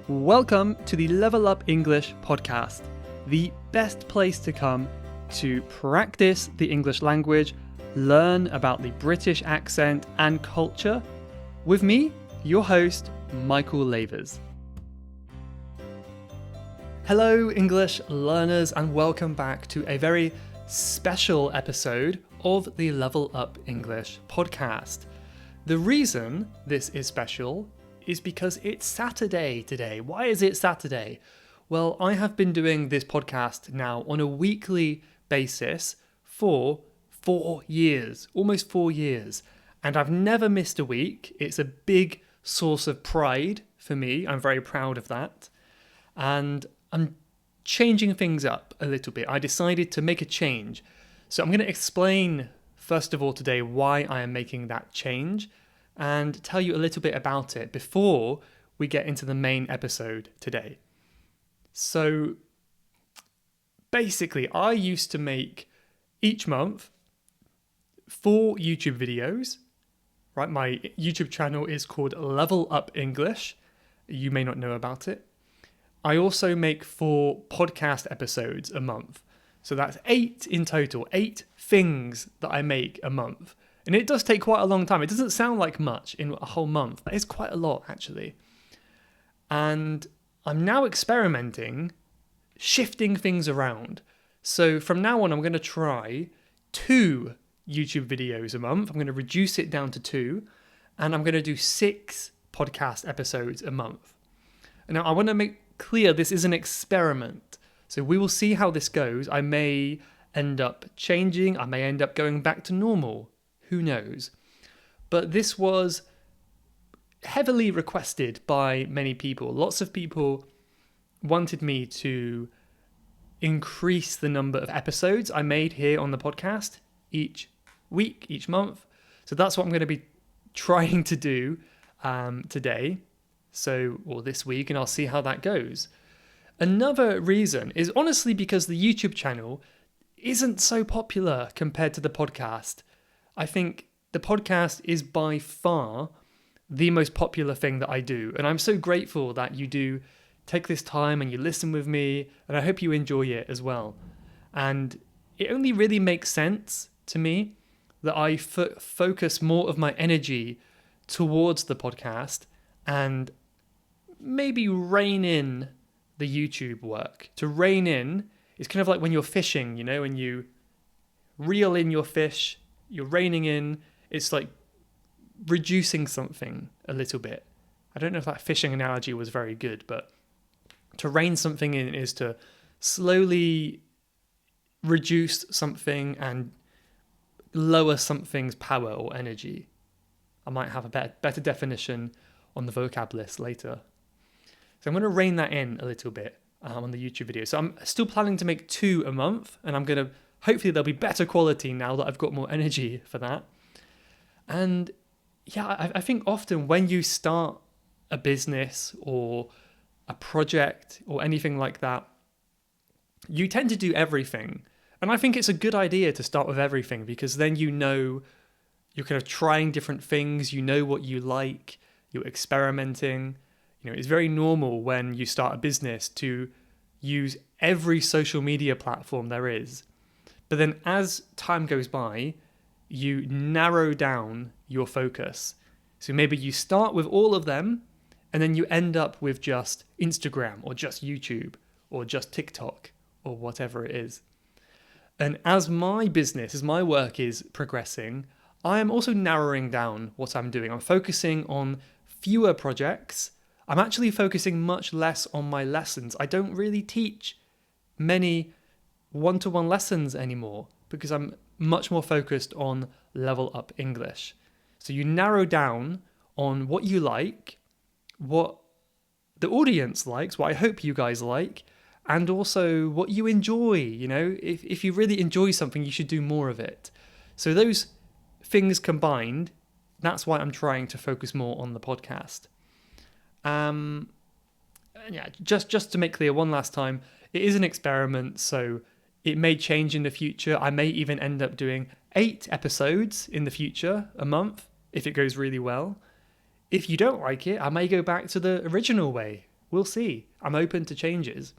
Welcome to the Level Up English podcast, the best place to come to practice the English language, learn about the British accent and culture, with me, your host, Michael Lavers. Hello, English learners, and welcome back to a very special episode of the Level Up English podcast. The reason this is special is because it's Saturday today. Why is it Saturday? Well, I have been doing this podcast now on a weekly basis for 4 years, almost 4 years, and I've never missed a week. It's a big source of pride for me. I'm very proud of that. And I'm changing things up a little bit. I decided to make a change. So I'm going to explain, first of all, today why I am making that change and tell you a little bit about it before we get into the main episode today. So basically, I used to make each month 4 YouTube videos, right? My YouTube channel is called Level Up English. You may not know about it. I also make 4 podcast episodes a month. So that's 8 in total, 8 things that I make a month. And it does take quite a long time. It doesn't sound like much in a whole month. That is quite a lot, actually. And I'm now experimenting, shifting things around. So from now on, I'm going to try 2 YouTube videos a month. I'm going to reduce it down to 2. And I'm going to do 6 podcast episodes a month. And now I want to make clear this is an experiment. So we will see how this goes. I may end up changing. I may end up going back to normal. Who knows? But this was heavily requested by many people. Lots of people wanted me to increase the number of episodes I made here on the podcast each week, each month. So that's what I'm going to be trying to do today. Or this week, and I'll see how that goes. Another reason is honestly because the YouTube channel isn't so popular compared to the podcast. I think the podcast is by far the most popular thing that I do. And I'm so grateful that you do take this time and you listen with me. And I hope you enjoy it as well. And it only really makes sense to me that I focus more of my energy towards the podcast and maybe rein in the YouTube work. To rein in is kind of like when you're fishing, you know, when you reel in your fish, you're reining in, it's like reducing something a little bit. I don't know if that fishing analogy was very good, but to rein something in is to slowly reduce something and lower something's power or energy. I might have a better definition on the vocab list later. So I'm going to rein that in a little bit on the YouTube video. So I'm still planning to make 2 a month, and I'm going to, hopefully there'll be better quality now that I've got more energy for that. And yeah, I think often when you start a business or a project or anything like that, you tend to do everything. And I think it's a good idea to start with everything because then you know you're kind of trying different things, you know what you like, you're experimenting. You know, it's very normal when you start a business to use every social media platform there is. But then as time goes by, you narrow down your focus. So maybe you start with all of them and then you end up with just Instagram or just YouTube or just TikTok or whatever it is. And as my business, as my work is progressing, I am also narrowing down what I'm doing. I'm focusing on fewer projects. I'm actually focusing much less on my lessons. I don't really teach many one-to-one lessons anymore because I'm much more focused on Level Up English. So you narrow down on what you like, what the audience likes, what I hope you guys like, and also what you enjoy. You know, if you really enjoy something, you should do more of it. So those things combined, that's why I'm trying to focus more on the podcast. Just to make clear one last time, it is an experiment, so it may change in the future. I may even end up doing 8 episodes in the future, a month, if it goes really well. If you don't like it, I may go back to the original way, we'll see. I'm open to changes.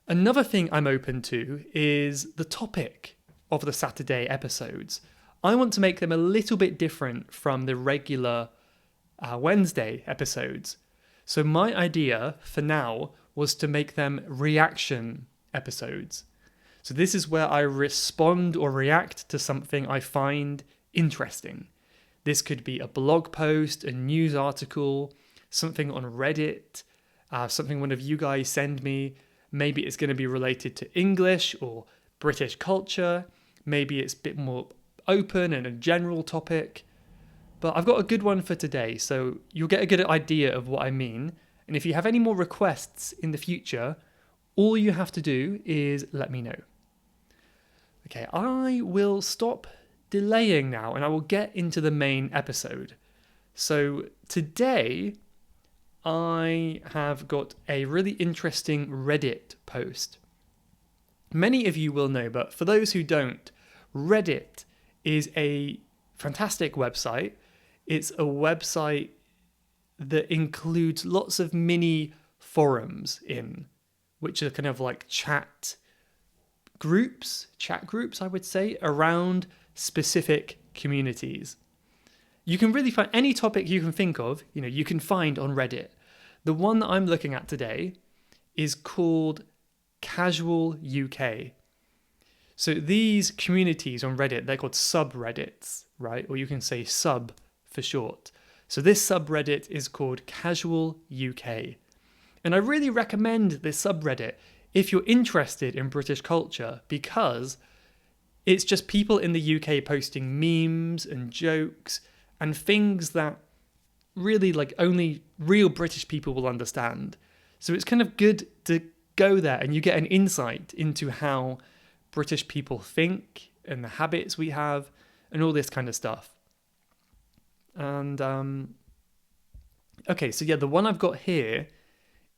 Another thing I'm open to is the topic of the Saturday episodes. I want to make them a little bit different from the regular Wednesday episodes. So my idea for now was to make them reaction episodes. So this is where I respond or react to something I find interesting. This could be a blog post, a news article, something on Reddit, something one of you guys send me. Maybe it's going to be related to English or British culture. Maybe it's a bit more open and a general topic. But I've got a good one for today, so you'll get a good idea of what I mean. And if you have any more requests in the future, all you have to do is let me know. Okay, I will stop delaying now and I will get into the main episode. So today I have got a really interesting Reddit post. Many of you will know, but for those who don't, Reddit is a fantastic website. It's a website that includes lots of mini forums which are kind of like chat groups, I would say, around specific communities. You can really find any topic you can think of, you can find on Reddit. The one that I'm looking at today is called CasualUK. So these communities on Reddit, they're called subreddits, right? Or you can say sub for short. So this subreddit is called CasualUK. And I really recommend this subreddit if you're interested in British culture, because it's just people in the UK posting memes and jokes and things that really only real British people will understand. So it's kind of good to go there and you get an insight into how British people think and the habits we have and all this kind of stuff. And okay, so yeah, the one I've got here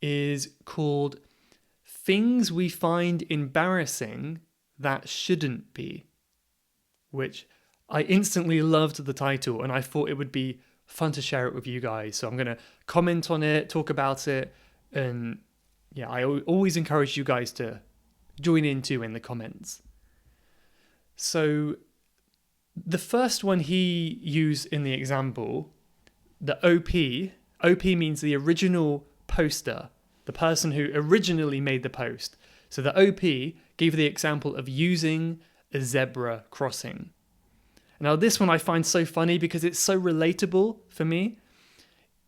is called Things We Find Embarrassing That Shouldn't Be, which I instantly loved the title and I thought it would be fun to share it with you guys. So I'm going to comment on it, talk about it, and yeah, I always encourage you guys to join in too in the comments. So the first one he used in the example, the OP means the original poster, the person who originally made the post. So the OP gave the example of using a zebra crossing. Now this one I find so funny because it's so relatable for me.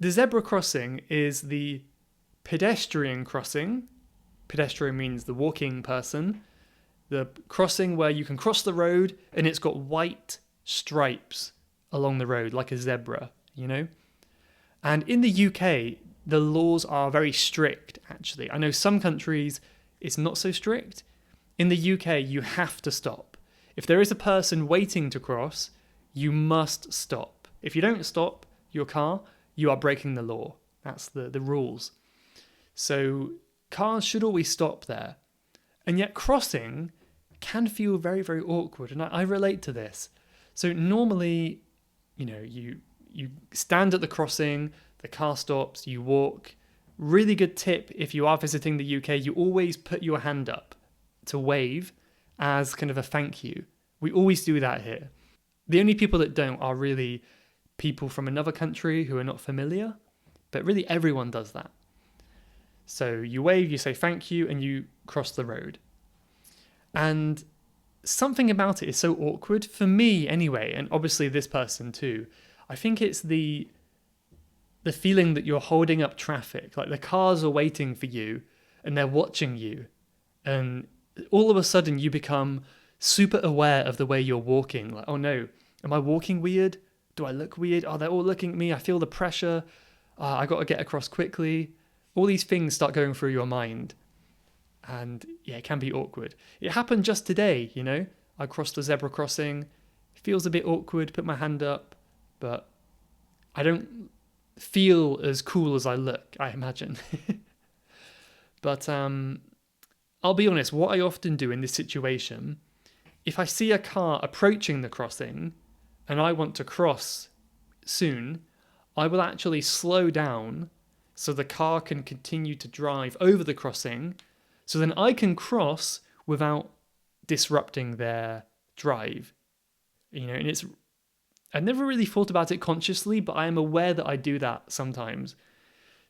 The zebra crossing is the pedestrian crossing. Pedestrian means the walking person. The crossing where you can cross the road and it's got white stripes along the road like a zebra, And in the UK, the laws are very strict, actually. I know some countries it's not so strict. In the UK, you have to stop. If there is a person waiting to cross, you must stop. If you don't stop your car, you are breaking the law. That's the rules. So cars should always stop there. And yet crossing can feel very, very awkward. And I relate to this. So normally, you stand at the crossing, the car stops, you walk. Really good tip if you are visiting the UK, you always put your hand up to wave as kind of a thank you. We always do that here. The only people that don't are really people from another country who are not familiar, but really everyone does that. So you wave, you say thank you, and you cross the road. And something about it is so awkward, for me anyway, and obviously this person too. I think it's the feeling that you're holding up traffic, like the cars are waiting for you and they're watching you. And all of a sudden you become super aware of the way you're walking. Like, oh no, am I walking weird? Do I look weird? Oh, they're all looking at me. I feel the pressure. I got to get across quickly. All these things start going through your mind. And yeah, it can be awkward. It happened just today, I crossed the zebra crossing. It feels a bit awkward, put my hand up, but I don't feel as cool as I look, I imagine. But I'll be honest, what I often do in this situation, if I see a car approaching the crossing and I want to cross soon, I will actually slow down so the car can continue to drive over the crossing, so then I can cross without disrupting their drive. And I've never really thought about it consciously, but I am aware that I do that sometimes.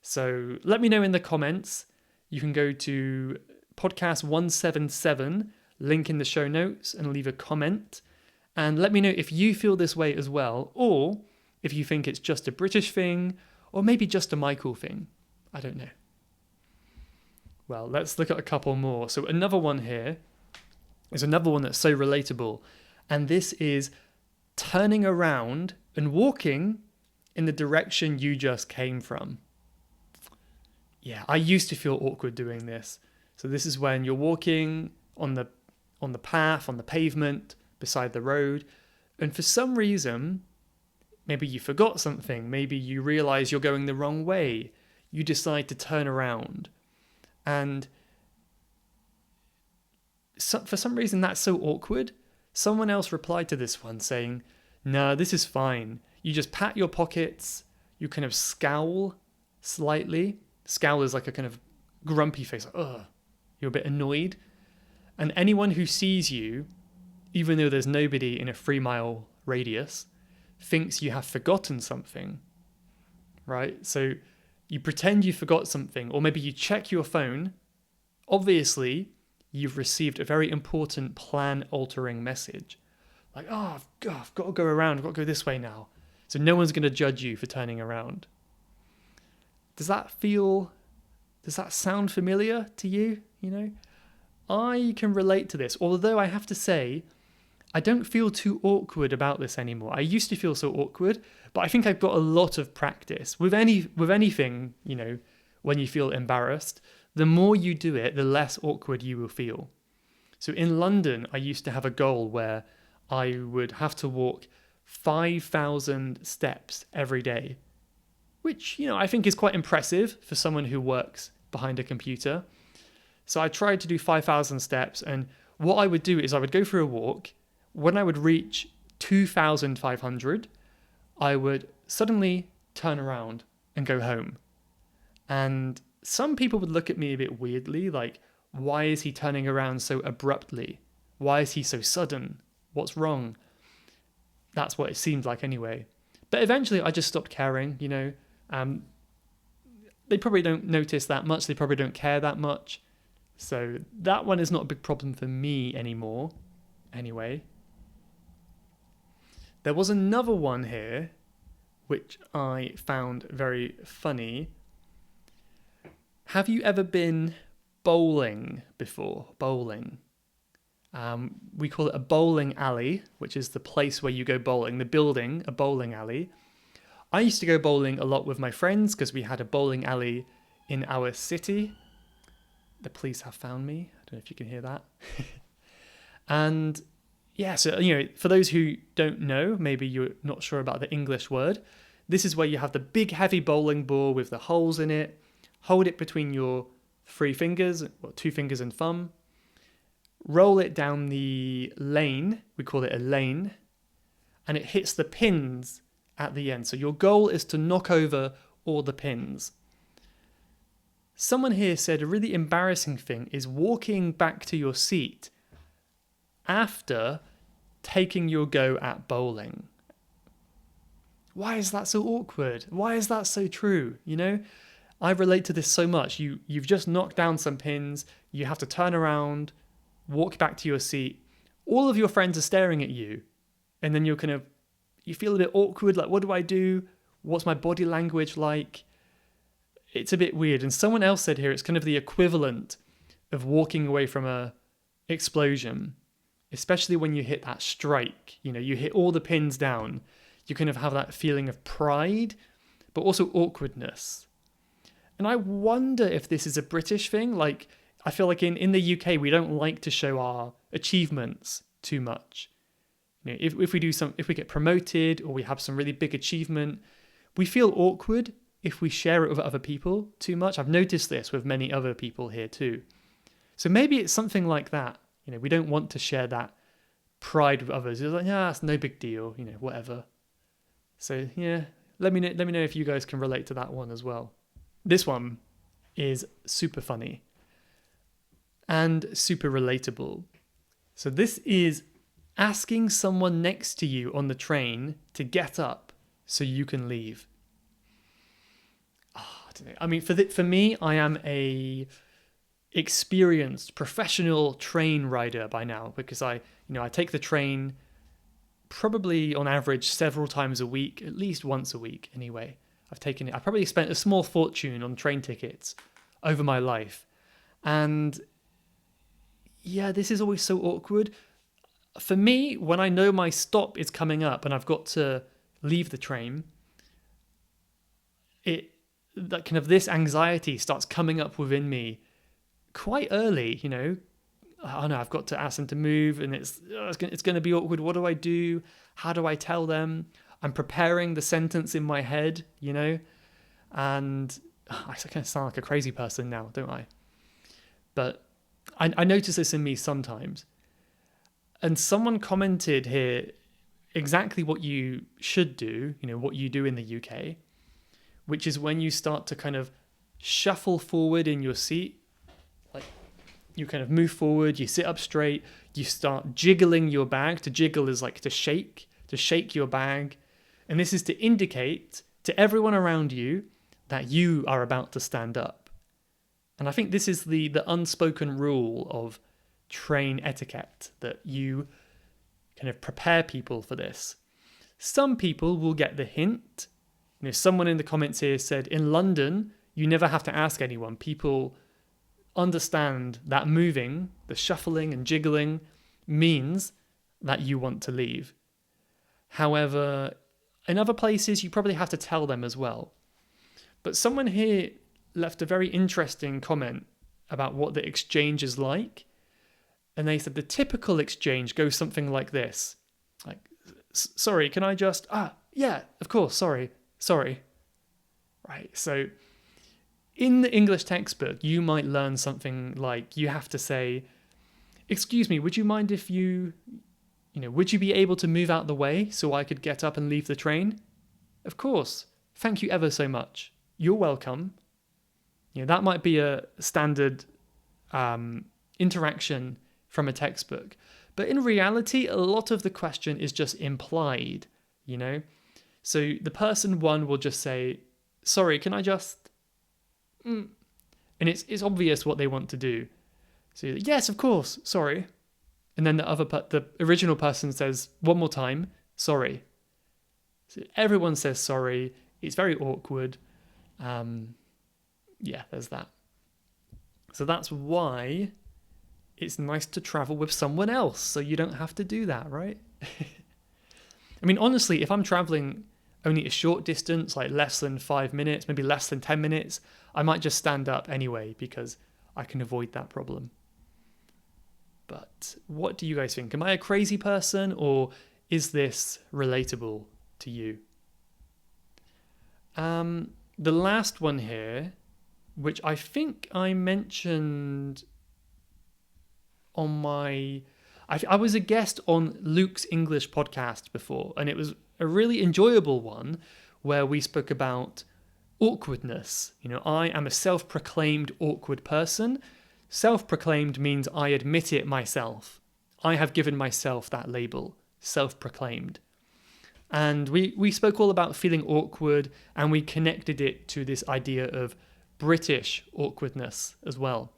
So let me know in the comments. You can go to podcast 177, link in the show notes, and leave a comment. And let me know if you feel this way as well, or if you think it's just a British thing, or maybe just a Michael thing. I don't know. Well, let's look at a couple more. So another one here is another one that's so relatable. And this is turning around and walking in the direction you just came from. Yeah, I used to feel awkward doing this. So this is when you're walking on the path, on the pavement, beside the road, and for some reason, maybe you forgot something, maybe you realize you're going the wrong way, you decide to turn around, and for some reason that's so awkward. Someone else replied to this one saying, "No, this is fine. You just pat your pockets, you kind of scowl slightly." Scowl is like a kind of grumpy face, like, ugh, you're a bit annoyed. And anyone who sees you, even though there's nobody in a 3-mile radius, thinks you have forgotten something, right? So you pretend you forgot something, or maybe you check your phone. Obviously, you've received a very important plan-altering message. Like, oh, I've got to go around, I've got to go this way now. So no one's going to judge you for turning around. Does that sound familiar to you? I can relate to this, although I have to say, I don't feel too awkward about this anymore. I used to feel so awkward, but I think I've got a lot of practice. With anything, when you feel embarrassed, the more you do it, the less awkward you will feel. So in London, I used to have a goal where I would have to walk 5,000 steps every day, which, I think is quite impressive for someone who works behind a computer. So I tried to do 5,000 steps, and what I would do is I would go for a walk. When I would reach 2,500, I would suddenly turn around and go home. And some people would look at me a bit weirdly, like, why is he turning around so abruptly? Why is he so sudden? What's wrong? That's what it seemed like anyway. But eventually I just stopped caring, They probably don't notice that much. They probably don't care that much. So that one is not a big problem for me anymore. Anyway. There was another one here, which I found very funny. Have you ever been bowling before? Bowling. We call it a bowling alley, which is the place where you go bowling. The building, a bowling alley. I used to go bowling a lot with my friends because we had a bowling alley in our city. The police have found me. I don't know if you can hear that. And yeah, so, for those who don't know, maybe you're not sure about the English word, this is where you have the big heavy bowling ball with the holes in it. Hold it between your 3 fingers, or 2 fingers and thumb. Roll it down the lane, we call it a lane, and it hits the pins at the end. So your goal is to knock over all the pins. Someone here said a really embarrassing thing is walking back to your seat after taking your go at bowling. Why is that so awkward? Why is that so true? I relate to this so much. You've just knocked down some pins, you have to turn around, walk back to your seat. All of your friends are staring at you, and then you feel a bit awkward, like, what do I do? What's my body language like? It's a bit weird. And someone else said here it's kind of the equivalent of walking away from a explosion, especially when you hit that strike. You hit all the pins down. You kind of have that feeling of pride, but also awkwardness. And I wonder if this is a British thing. Like, I feel like in the UK, we don't like to show our achievements too much. If we get promoted or we have some really big achievement, we feel awkward if we share it with other people too much. I've noticed this with many other people here too. So maybe it's something like that. We don't want to share that pride with others. It's like, yeah, it's no big deal, whatever. So yeah, let me know if you guys can relate to that one as well. This one is super funny and super relatable. So this is asking someone next to you on the train to get up so you can leave. Oh, I don't know. I mean, for me, I am a experienced professional train rider by now, because I take the train probably on average several times a week, at least once a week anyway. I probably spent a small fortune on train tickets over my life. And yeah, this is always so awkward. For me, when I know my stop is coming up and I've got to leave the train, that kind of this anxiety starts coming up within me quite early, Oh no, I've got to ask them to move, and it's going to be awkward. What do I do? How do I tell them? I'm preparing the sentence in my head, and I kind of sound like a crazy person now, don't I? But I notice this in me sometimes. And someone commented here exactly what you should do, what you do in the UK, which is when you start to kind of shuffle forward in your seat, like you kind of move forward, you sit up straight, you start jiggling your bag. To jiggle is like to shake your bag. And this is to indicate to everyone around you that you are about to stand up. And I think this is the unspoken rule of train etiquette, that you kind of prepare people for this. Some people will get the hint. Someone in the comments here said, in London, you never have to ask anyone. People understand that moving, the shuffling and jiggling, means that you want to leave. However, in other places, you probably have to tell them as well. But someone here left a very interesting comment about what the exchange is like. And they said the typical exchange goes something like this. Like, sorry, can I just... yeah, of course, sorry. Right, so in the English textbook, you might learn something like you have to say, excuse me, would you mind if would you be able to move out the way so I could get up and leave the train? Of course. Thank you ever so much. You're welcome. That might be a standard interaction from a textbook. But in reality, a lot of the question is just implied, So the person one will just say, sorry, can I just... And it's obvious what they want to do. So yes, of course, sorry. And then the original person says one more time, sorry. So everyone says sorry. It's very awkward. Yeah, there's that. So that's why it's nice to travel with someone else, so you don't have to do that, right? I mean, honestly, if I'm traveling only a short distance, like less than 5 minutes, maybe less than 10 minutes, I might just stand up anyway because I can avoid that problem. But what do you guys think? Am I a crazy person, or is this relatable to you? The last one here, which I think I mentioned on I was a guest on Luke's English podcast before, and it was a really enjoyable one where we spoke about awkwardness. I am a self-proclaimed awkward person. Self-proclaimed means I admit it myself. I have given myself that label, self-proclaimed. And we spoke all about feeling awkward, and we connected it to this idea of British awkwardness as well.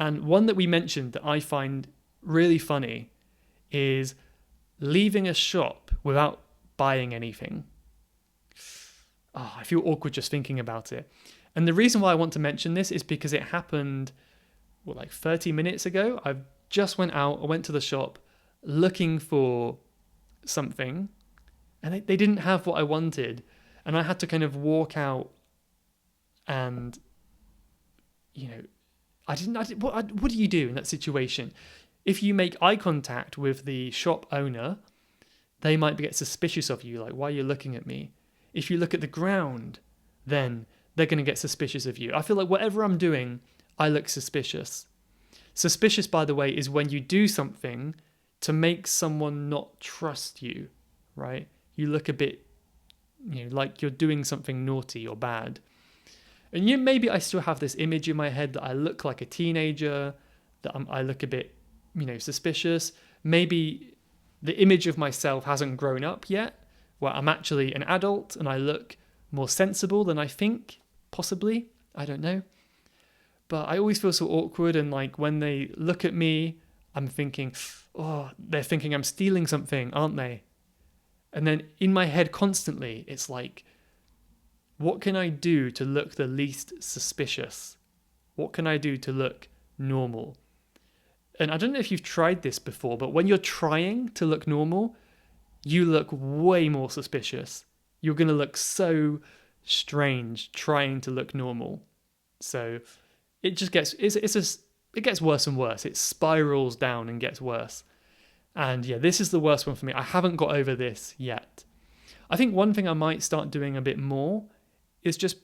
And one that we mentioned that I find really funny is leaving a shop without buying anything. Oh, I feel awkward just thinking about it. And the reason why I want to mention this is because it happened, like 30 minutes ago. I just went to the shop looking for something, and they didn't have what I wanted. And I had to kind of walk out and, what do you do in that situation? If you make eye contact with the shop owner, they might get suspicious of you, like, why are you looking at me? If you look at the ground, then they're going to get suspicious of you. I feel like whatever I'm doing, I look suspicious. Suspicious, by the way, is when you do something to make someone not trust you, right? You look a bit, like you're doing something naughty or bad. And maybe I still have this image in my head that I look like a teenager, that I look a bit, suspicious. Maybe the image of myself hasn't grown up yet, where I'm actually an adult and I look more sensible than I think, possibly. I don't know. But I always feel so awkward, and like when they look at me, I'm thinking, oh, they're thinking I'm stealing something, aren't they? And then in my head constantly, it's like, what can I do to look the least suspicious? What can I do to look normal? And I don't know if you've tried this before, but when you're trying to look normal, you look way more suspicious. You're going to look so strange trying to look normal. So it just gets, it gets worse and worse. It spirals down and gets worse. And yeah, this is the worst one for me. I haven't got over this yet. I think one thing I might start doing a bit more is just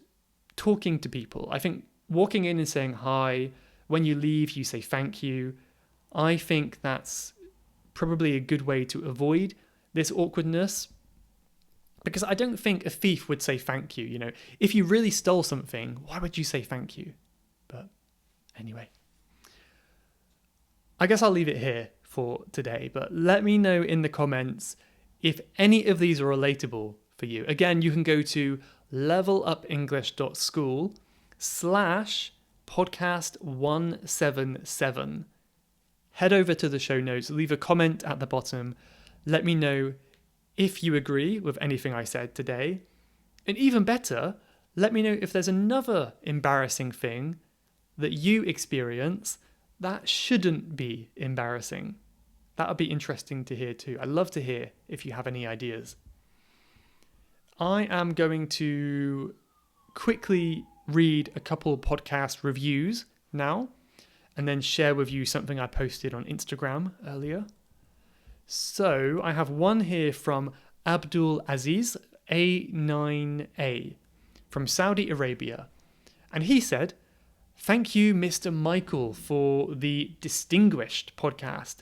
talking to people. I think walking in and saying hi, when you leave, you say thank you. I think that's probably a good way to avoid this awkwardness, because I don't think a thief would say thank you. If you really stole something, why would you say thank you? But anyway, I guess I'll leave it here for today, but let me know in the comments if any of these are relatable for you. Again, you can go to levelupenglish.school/podcast177. Head over to the show notes, leave a comment at the bottom. Let me know if you agree with anything I said today. And even better, let me know if there's another embarrassing thing that you experience that shouldn't be embarrassing. That would be interesting to hear too. I'd love to hear if you have any ideas. I am going to quickly read a couple podcast reviews now, and then share with you something I posted on Instagram earlier. So I have one here from Abdul Aziz A9A from Saudi Arabia. And he said, "Thank you, Mr. Michael, for the distinguished podcast.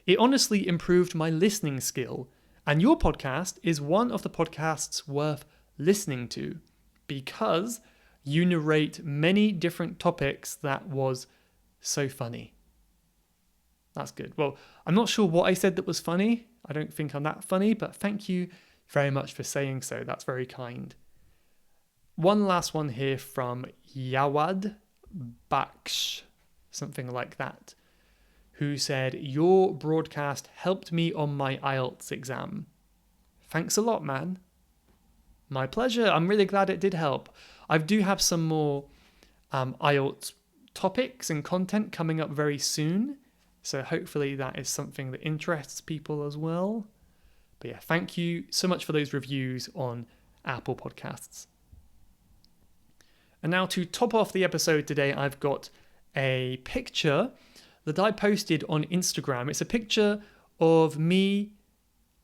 It honestly improved my listening skill, and your podcast is one of the podcasts worth listening to because you narrate many different topics that was so funny." That's good. Well, I'm not sure what I said that was funny. I don't think I'm that funny, but thank you very much for saying so. That's very kind. One last one here from Yawad Baksh, something like that, who said, "Your broadcast helped me on my IELTS exam." Thanks a lot, man. My pleasure. I'm really glad it did help. I do have some more IELTS topics and content coming up very soon, so hopefully that is something that interests people as well. But yeah, thank you so much for those reviews on Apple Podcasts. And now to top off the episode today, I've got a picture that I posted on Instagram. It's a picture of me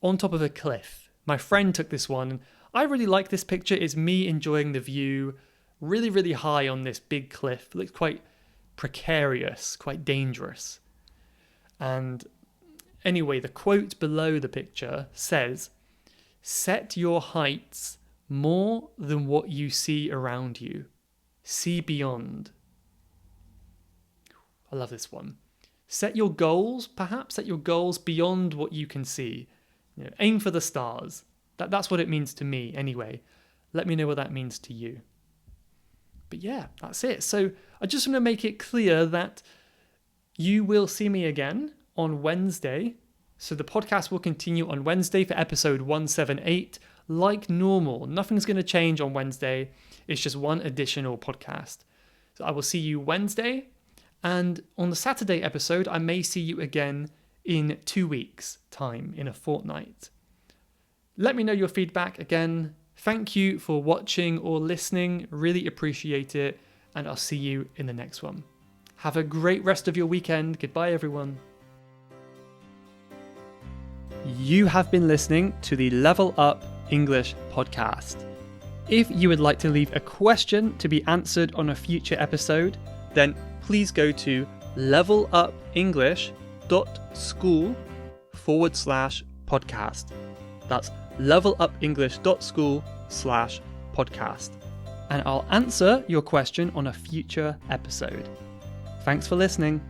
on top of a cliff. My friend took this one, and I really like this picture. It's me enjoying the view, really, really high on this big cliff. It looks quite precarious, quite dangerous. And anyway, the quote below the picture says, "Set your heights more than what you see around you. See beyond." I love this one. Set your goals, perhaps. Set your goals beyond what you can see. Aim for the stars. That's what it means to me anyway. Let me know what that means to you. But yeah, that's it. So I just want to make it clear that you will see me again on Wednesday. So the podcast will continue on Wednesday for episode 178, like normal. Nothing's going to change on Wednesday. It's just one additional podcast. So I will see you Wednesday. And on the Saturday episode, I may see you again in 2 weeks' time, in a fortnight. Let me know your feedback again. Thank you for watching or listening. Really appreciate it. And I'll see you in the next one. Have a great rest of your weekend. Goodbye, everyone. You have been listening to the Level Up English podcast. If you would like to leave a question to be answered on a future episode, then please go to levelupenglish.school/podcast. That's levelupenglish.school/podcast. and I'll answer your question on a future episode. Thanks for listening.